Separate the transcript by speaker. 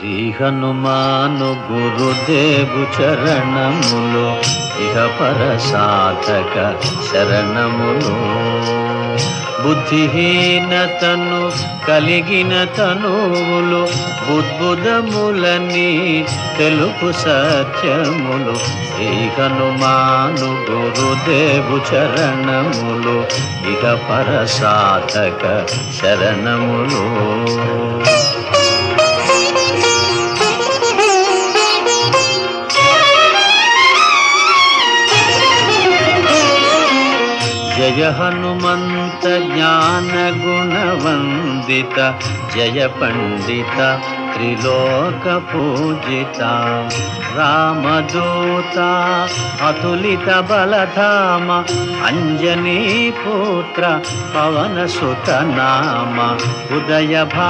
Speaker 1: శ్రీ హనుమాను గురుదేవు చరణములు ఇహ పర సాధక శరణములు. బుద్ధిహీనతను కలిగిన తనువులు బుద్బుదములని తెలుపు సత్యములు. శ్రీ హనుమాను గురుదేవు చరణములు ఇహ పర సాధక శరణములు. జయ హనుమంత జ్ఞాన గుణవందిత జయ పండిత త్రిలోక పూజిత. రామదూత అతులిత బలధామ అంజనీ పుత్ర పవన సుత నామ ఉదయ భా